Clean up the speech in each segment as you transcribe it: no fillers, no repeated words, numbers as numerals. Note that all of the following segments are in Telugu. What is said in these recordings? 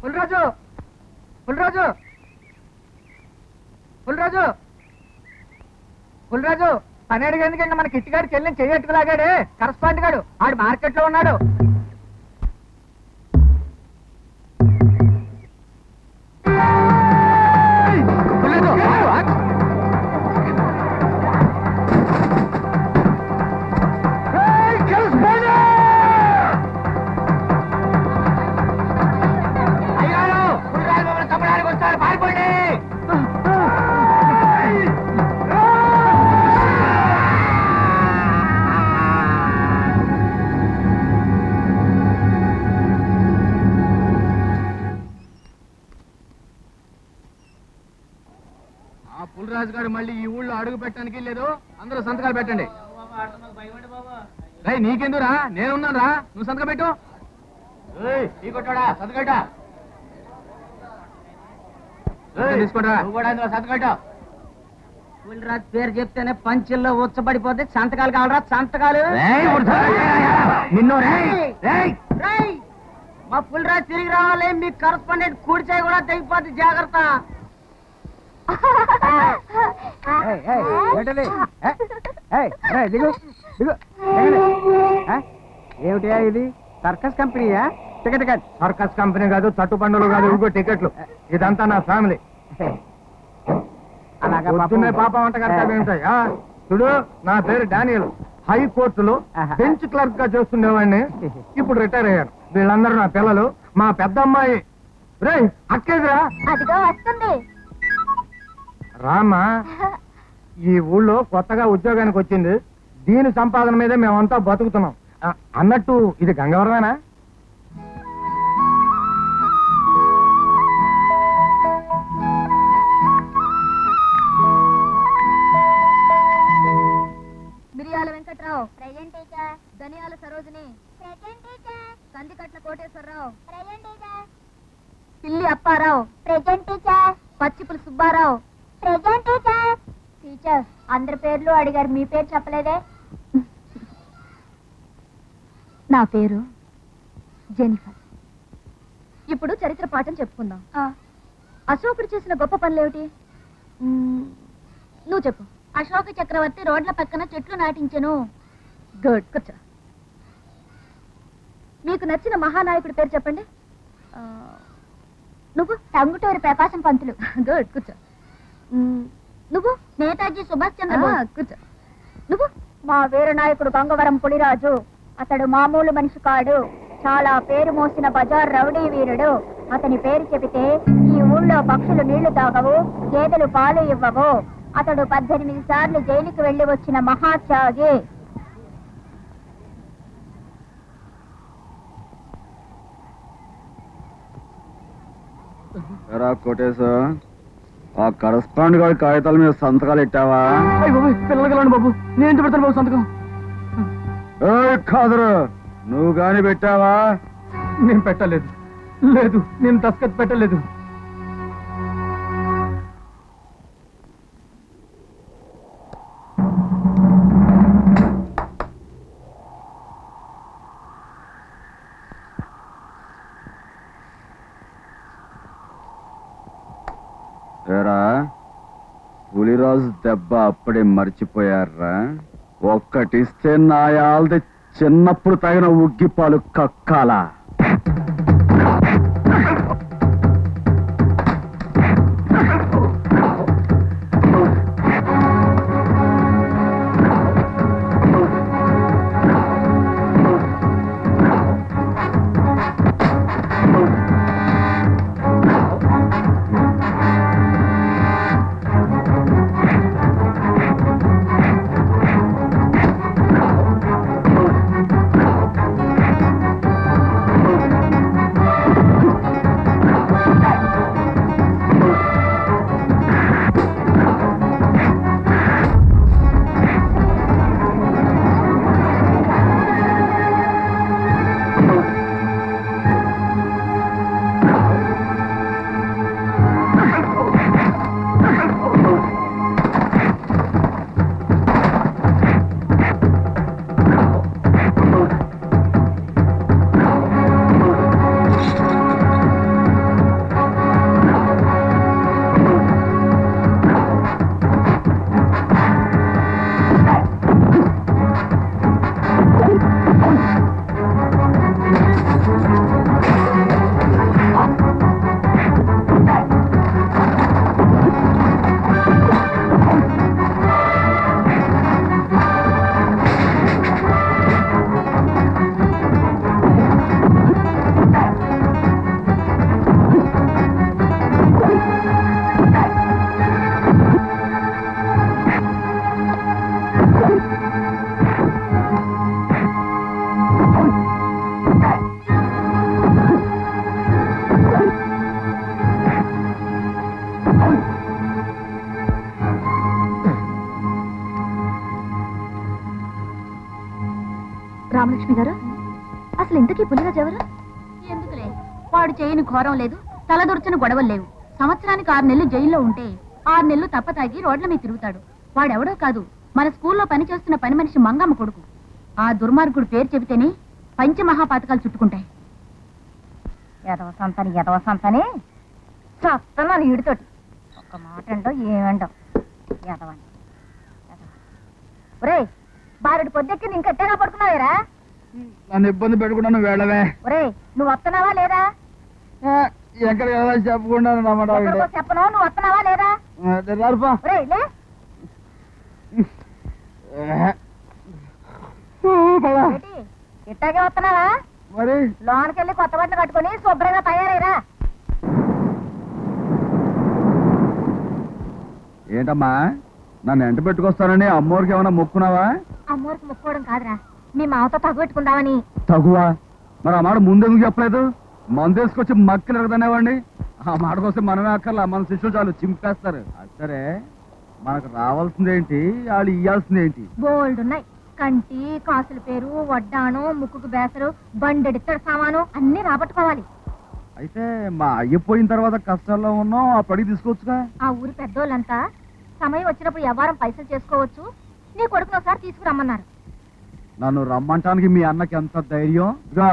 పుల్రాజు పుల్రాజు పుల్రాజు పుల్రాజు పని అడిగేందుకంటే మన కిట్టిగాడు చెల్లిని చెయ్యట్టుకులాగాడే కరస్పాండ్ గాడు ఆడు మార్కెట్ లో ఉన్నాడు. పుల్రాజు గారు మళ్ళీ ఈ ఊళ్ళో అడుగు పెట్టడానికి లేదు. అందరూ సంతకాలు పెట్టండి. రై నీకెందురా, నేనున్నాను రా, నువ్వు సంతకం పెట్టు. తీసుకోరా సంతకం. పుల్రాజు పేరు చెప్తేనే పంచుల్లో ఉచ్చబడిపోతే సంతకాలు కావాలరా, సంతకాలు. నిన్ను మా పుల్రాజు తిరిగి రావాలి. మీ కరస్పాండెంట్ కూడిచాయి కూడా తెగిపోతే జాగ్రత్త. ఏమిటా ఇది? సర్కస్ కంపెనీయా? టికెట్ కాదు. సర్కస్ కంపెనీ కాదు, తట్టు పండుగలు కాదు, ఇంకో టికెట్లు. ఇదంతా నా ఫ్యామిలీ. అలాగే పాపం వంట కడతాయి. చూడు, నా పేరు డానియల్. హైకోర్టులో బెంచ్ క్లర్క్ గా చేస్తుండేవాడిని. ఇప్పుడు రిటైర్ అయ్యాను. వీళ్ళందరూ నా పిల్లలు. మా పెద్ద అమ్మాయి రే అక్కేదిరా వస్తుంది. రామా, ఈ ఊళ్ళో కొత్తగా ఉద్యోగానికి వచ్చింది. దీని సంపాదన మీద మేమంతా బతుకుతున్నాం. అన్నట్టు ఇది గంగవరమేనా? మిరియాల Venkatrao present teacher. Dhaniyala Sarojini present teacher. Kandikatla Koteswararao present teacher. Pilli Apparao present teacher. Pachchipulu Subbarao present teacher. Teacher, అందరి పేర్లు అడిగారు, మీ పేరు చెప్పలేదే? నా పేరు జెనిఫర్. ఇప్పుడు చరిత్ర పాఠం చెప్పుకుందాం. అశోకుడు చేసిన గొప్ప పనులేమిటి? నువ్వు చెప్పు. అశోక చక్రవర్తి రోడ్ల పక్కన చెట్లు నాటించెను. గుడ్, కూర్చో. మీకు నచ్చిన మహానాయకుడి పేరు చెప్పండి. నువ్వు? టంగుటూరి ప్రకాశం పంతులు. గుడ్, కూర్చో. నువ్వు? నేతాజీ సుభాష్ చంద్రబోస్. కూర్చో. నువ్వు? మా వీర నాయకుడు గంగవరం పులిరాజు. అతడు మామూలు మనిషి కాడు, చాలా పేరు మోసిన బజార్ రౌడీ వీరుడు. అతని పేరు చెబితే ఈ ఊళ్ళో పక్షులు నీళ్లు తాగవు, గేదెలు పాలు ఇవ్వవు. అతడు 18 సార్లు జైలుకి వెళ్లి వచ్చిన మహాత్యాగి. కోటేశా, ఆ కరస్పాండ్ గారి కాగితాల మీద సంతకాలు పెట్టావా? పిల్లలు బాబు, నేను పెడతాను బాబు సంతకం. కాదురా, నువ్వు గాని పెట్టావా? నేను పెట్టలేదు. లేదు, నేను దస్కత్ పెట్టలేదు. పులిరాజు దెబ్బ అప్పుడే మర్చిపోయారా? ఒక్కటిస్తే నాయాల్ది చిన్నప్పుడు తగిన ఉగ్గిపాలు కక్కాలా? రామలక్ష్మి గారు అసలు ఇంతకీ పులిరాజు ఎవరు? ఎందుకులే, వాడు చేయని ఘోరం లేదు, తలదొరచని గొడవలు లేవు. సంవత్సరానికి 6 నెలలు జైల్లో ఉంటే 6 నెలలు తప్ప తాగి రోడ్ల మీద తిరుగుతాడు. వాడెవడో కాదు, మన స్కూల్లో పనిచేస్తున్న పని మనిషి మంగమ్మ కొడుకు. ఆ దుర్మార్గుడు పేరు చెబితేనే పంచమహాపాతకాలు చుట్టుకుంటాయి. ఎదవ సంతని చస్తున్నాను ఈడితోటి. ఒక్క మాట అంటో ఏమండో ఎదవని. ఒరే, బారెడు పొద్దెక్కి ఇంకా ఎట్టగా పడుకున్నావేరా? నన్ను ఇబ్బంది పెట్టుకున్నాను వెళ్ళవే. ఒరే, నువ్వు వస్తున్నావా లేదా? ఎక్కడికి వెళ్ళాలి చెప్పకుండా ఎక్కడికో చెప్పను, నువ్వు వస్తున్నావా లేదా? ఒరే, లే. ఏంటి, ఇట్టాగే వస్తున్నావా? మరి లోనకెళ్ళి కొత్త బట్టలు కట్టుకుని శుభ్రంగా తయారైరా. ఏంటమ్మా నన్ను ఎంట పెట్టుకొస్తానని అమ్మోరికి ఏమైనా మొక్కున్నావా? అమ్మోరికి ముక్కోవడం కాదురా, మీ మావతో తగుపెట్టుకుందామని. తగువా? మరి ఆ మాట ముందెందుకు చెప్పలేదు? మందేసుకొచ్చి మక్కలు ఎరగదనేవాడిని. ఆ మాట కోసం మనమే అక్కర్లా, మన శిష్యులు చాలు చింపేస్తారు. సరే, మనకు రావాల్సిందేంటి, వాళ్ళు ఇయ్యాల్సిందేంటి? బోల్డ్ ఉన్నాయి. కంటి కాసుల పేరు, వడ్డాను, ముక్కుకు బేసరు, బండెడిత్తడి సామాను అన్ని రాబట్టుకోవాలి. అయితే మా అయ్యిపోయిన తర్వాత కష్టాల్లో ఉన్నాం, ఆ పడి తీసుకోవచ్చుగా. ఆ ఊరి పెద్దోళ్ళంతా సమయం వచ్చినప్పుడు వ్యవహారం పైసలు చేసుకోవచ్చు, నీ కొడుకును ఒకసారి తీసుకురమ్మన్నారు. నన్ను రమ్మంటానికి మీ అన్నకి ఎంత ధైర్యం? ఇగా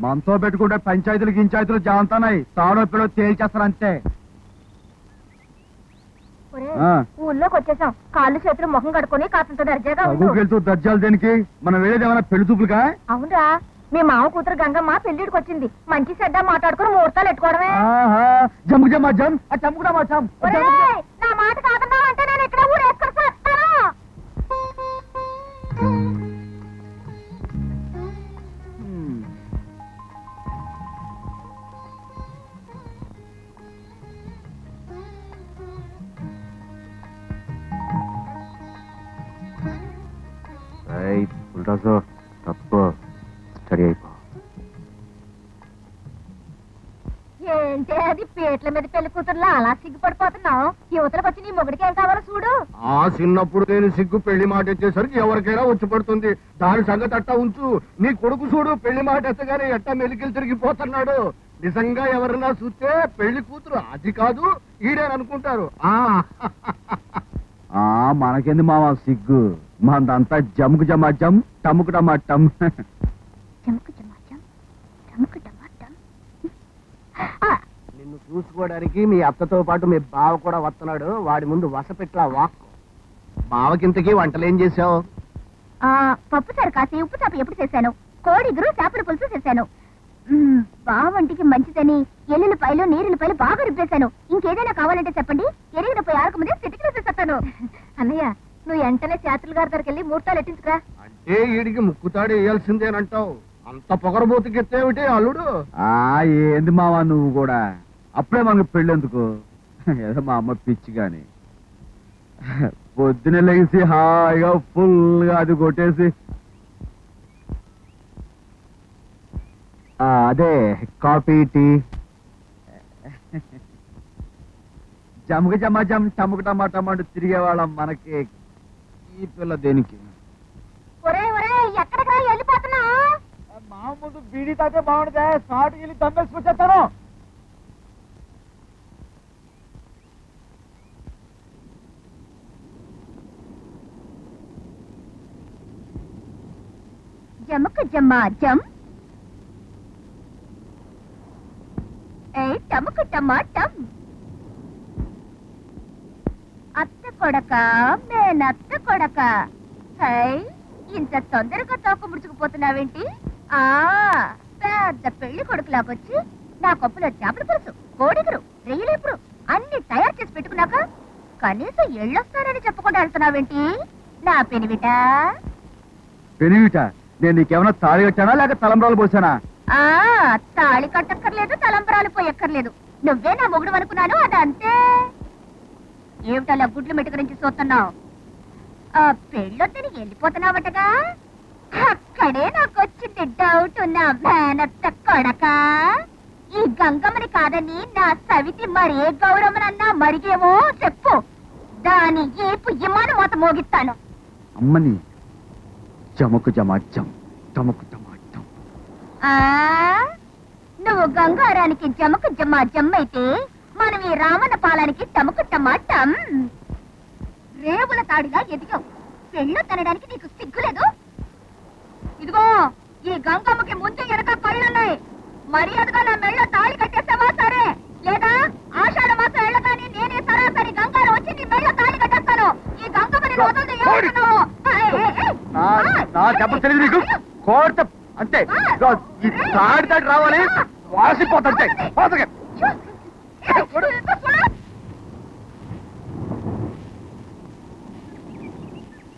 మనతో పెట్టుకుంటే పంచాయతీలు జాంతానాయి, తాడో పిడో తేల్చేస్తారంతే. ఒరే, ఆ. ఊళ్ళోకి వచ్చేసాం, కాళ్ళు చేతులు ముఖం కడుకొని కాస్తంత దర్జాగా ఉండు. చదువుకెళ్తూ దర్జాలు దేనికి? మనం వెళ్ళేది ఏమైనా పెళ్లి చూపులుగా? అవునరా, మీ మామ కూతురు గంగమ్మ పెళ్లిడికి వచ్చింది. మంచి చెడ్డ మాట్లాడుకుని ముహూర్తాలు ఎట్టుకోవడమే. జమ్ము జమ్మా జమ్, ఆ చంపుకున్నా మా చం. ఒరేయ్, నా మాట కాదన్నావంటే నేను ఇక్కడ ఊరేసుకొని చేస్తాను. పుల్రాజు తప్పు, స్టడీ అయిపో. ఏంటి అది పేట్ల మీద పెళ్లి కూతురులా అలా సిగ్గుపడిపోతున్నావు? యువతలకు వచ్చి నీ మొగుడికి ఏం కావాలో చూడు. ఆ చిన్నప్పుడు నేను సిగ్గు పెళ్లి మాట ఎత్తేసరికి ఎవరికైనా వచ్చి పడుతుంది. దాని సంగతి అట్టా ఉంచు. నీ కొడుకు చూడు, పెళ్లి మాట ఎత్తగానే ఎట్టా మెలికలు తిరిగిపోతున్నాడు. నిజంగా ఎవరన్నా చూస్తే పెళ్లి కూతురు అది కాదు ఈడేననుకుంటారు. మనకేంది మావా సిగ్గు? మనదంతా జమ్ముకు జమా జమ్, టమ్ముకు టమా టమ్. చమకు చమాచం, చమకు టమాటం. నిన్ను చూసుకోవడానికి మీ అత్తతో పాటు మీ బావ కూడా వస్తున్నాడు. వాడి ముందు వసపెట్లా వాక్. బావకింతకీ వంటలేం చేసావు? పప్పు సారు కాసి ఉప్పు చేప ఎప్పుడు చేశాను, కోడిగురు చేపల పులుసు చేశాను. బావంటికి మంచిదని ఎల్లుల్లిపాయలు నీరులపాయలు బాగా రుబ్బేశాను. ఇంకేదైనా కావాలంటే చెప్పండి, ఎరిగిన పోయి ఆరకముందే సిటికి చేసేస్తాను. అన్నయ్య, నువ్వు వెంటనే శాస్త్రుల గారి దగ్గరికి వెళ్ళి ముహూర్తాలు ఎట్టించుకురా. అంటే వీడికి ముక్కుతాడు వేయాల్సిందేనంటావు. అంత పొగరబోతుకెత్తేమిటి అల్లుడు? ఏంది మావా నువ్వు కూడా? అప్పుడే మనకు పెళ్ళెందుకు? ఏదో మా అమ్మ పిచ్చి గాని. పొద్దున లేచి హాయిగా ఫుల్గా అది కొట్టేసి అదే కాఫీ టీ, జముకు జమా జమ్, టముకు టమాటమాటు తిరిగేవాళ్ళం. మనకి ఈ పిల్ల దేనికి? ఒరే ఒరే, ఎక్కడికి వెళ్ళిపోతున్నా? మా ముందు బీడీ తాతే బాగుంటుందా? స్మార్ట్కి వెళ్ళి దమ్మేసుకొచ్చేస్తాను. జమకు జమ్మా జమ్, టముకు టమాటం. అత్త కొడక, మేనత్త కొడక. ఇంత తొందరగా తోక ముడుచుకుపోతున్నావేంటి? పెద్ద పెళ్లి కొడుకులాగొచ్చి నా కప్పులో చేపల పులుసు, కోడిగురు, రెయ్యలేపురు అన్ని తయారు చేసి పెట్టుకున్నాక కనీసం ఎళ్ళొస్తానని చెప్పకుండా వెళ్తున్నావేంటి నా పెనివిట? పెనివిట? నేను నీకేమన్నా తాళి కట్టానా లేక తలంబ్రాలు పోసానా? తాళి కట్టక్కర్లేదు, తలంబరాలు పోయక్కర్లేదు. నువ్వే నా మొగుడు అనుకున్నాను, అదంతే. ఏమిటలా గుడ్లు మెట్టు గురించి చూస్తున్నావు? పెళ్ళొద్దని వెళ్ళిపోతున్నావటగా? అక్కడే నాకు వచ్చింది డౌట్. నా మేనత్త కొడక, ఈ గంగమ్మని కాదని నా సవితి మరే గౌరమ్మనన్నా మరిగేమో చెప్పు. దాని ఏపు ఇమాను మోత మోగిస్తాను. అమ్మని జమకు జమాజం, టమకు టమాటం. ఆ నువ్వు గంగారానికి జమకు జమ్మ జమ్మైతే మనం ఈ రామన్న పాలానికి టమకు టమాటం. రేవుల తాడిగా ఎదిగావు, పెళ్ళు తినడానికి నీకు సిగ్గులేదు? ఇదిగో ఈ గంగమ్మకి ముందు వెనక కళ్ళున్నాయి, మర్యాదగా నా మెళ్ళ తాళి కట్టేస్తావా సరే, లేదా ఆషాఢ మాసం వెళ్ళగానే నేనే సరాసరి గంగారం వచ్చి నీ మెళ్ళ తాళి కట్టేస్తాను. ఈ గంగమ్మని వదలదు ఏమనుకున్నావు? నా దెబ్బ తెలియదు నీకు, కోర్త అంతే. ఇదిగో, ఈ తాడి రావాలి, వాసిపోతుంటే.